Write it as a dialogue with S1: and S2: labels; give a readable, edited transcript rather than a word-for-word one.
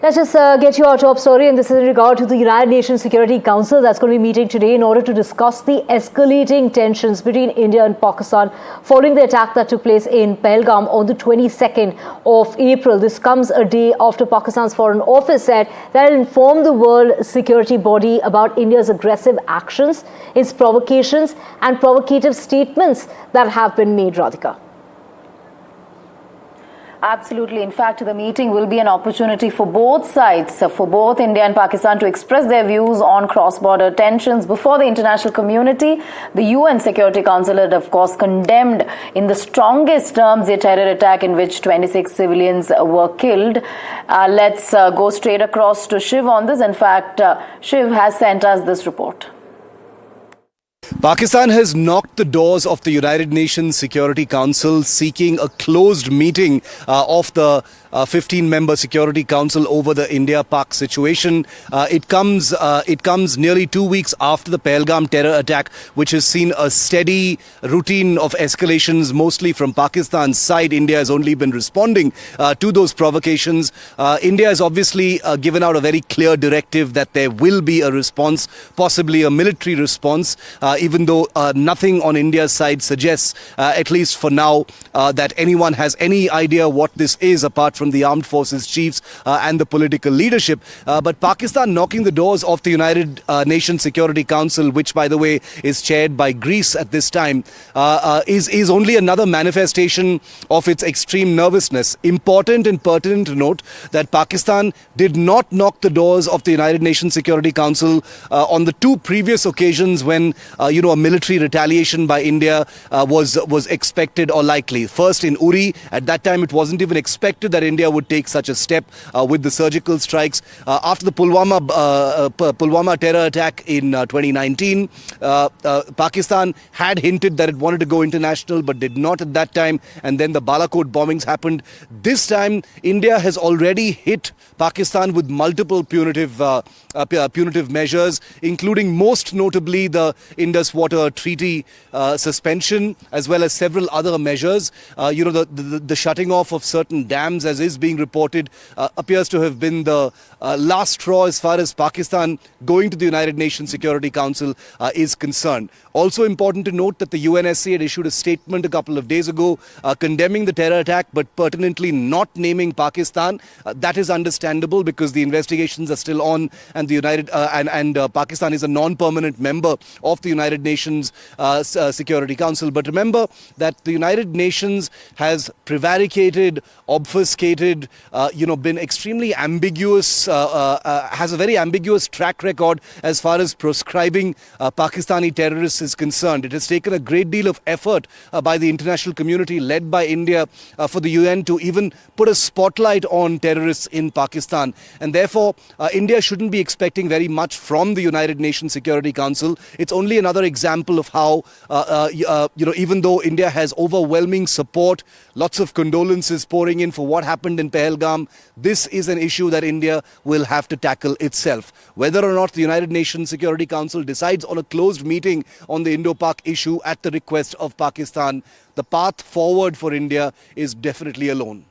S1: Let's just get you our top story, and this is in regard to the United Nations Security Council that's going to be meeting today in order to discuss the escalating tensions between India and Pakistan following the attack that took place in Pahalgam on the 22nd of April. This comes a day after Pakistan's Foreign Office said that it informed the World Security Body about India's aggressive actions, its provocations and provocative statements that have been made, Radhika.
S2: Absolutely. In fact, the meeting will be an opportunity for both sides, for both India and Pakistan to express their views on cross-border tensions before the international community. The UN Security Council had, of course, condemned in the strongest terms the terror attack in which 26 civilians were killed. Let's go straight across to Shiv on this. In fact, Shiv has sent us this report.
S3: Pakistan has knocked the doors of the United Nations Security Council seeking a closed meeting of the 15-member Security Council over the India-Pak situation. It comes nearly 2 weeks after the Pahalgam terror attack, which has seen a steady routine of escalations, mostly from Pakistan's side. India has only been responding to those provocations. India has obviously given out a very clear directive that there will be a response, possibly a military response, even though nothing on India's side suggests, at least for now, that anyone has any idea what this is apart from the armed forces chiefs and the political leadership. But Pakistan knocking the doors of the United Nations Security Council, which, by the way, is chaired by Greece at this time, is only another manifestation of its extreme nervousness. Important and pertinent to note that Pakistan did not knock the doors of the United Nations Security Council on the two previous occasions when a military retaliation by India was expected or likely. First in Uri, at that time it wasn't even expected that India would take such a step with the surgical strikes. After the Pulwama terror attack in 2019, Pakistan had hinted that it wanted to go international but did not at that time, and then the Balakot bombings happened. This time India has already hit Pakistan with multiple punitive measures, including most notably the Indus Waters Treaty suspension, as well as several other measures. The shutting off of certain dams, as is being reported, appears to have been the last straw as far as Pakistan going to the United Nations Security Council is concerned. Also important to note that the UNSC had issued a statement a couple of days ago condemning the terror attack, but pertinently not naming Pakistan. That is understandable because the investigations are still on, and the Pakistan is a non-permanent member of the United Nations Security Council. But remember that the United Nations has prevaricated, obfuscated, been extremely ambiguous, has a very ambiguous track record as far as proscribing Pakistani terrorists is concerned. It has taken a great deal of effort by the international community led by India for the UN to even put a spotlight on terrorists in Pakistan. And therefore, India shouldn't be expecting very much from the United Nations Security Council. It's only another example of how, even though India has overwhelming support, lots of condolences pouring in for what happened in Pahalgam, this is an issue that India will have to tackle itself. Whether or not the United Nations Security Council decides on a closed meeting on the Indo-Pak issue at the request of Pakistan, the path forward for India is definitely alone.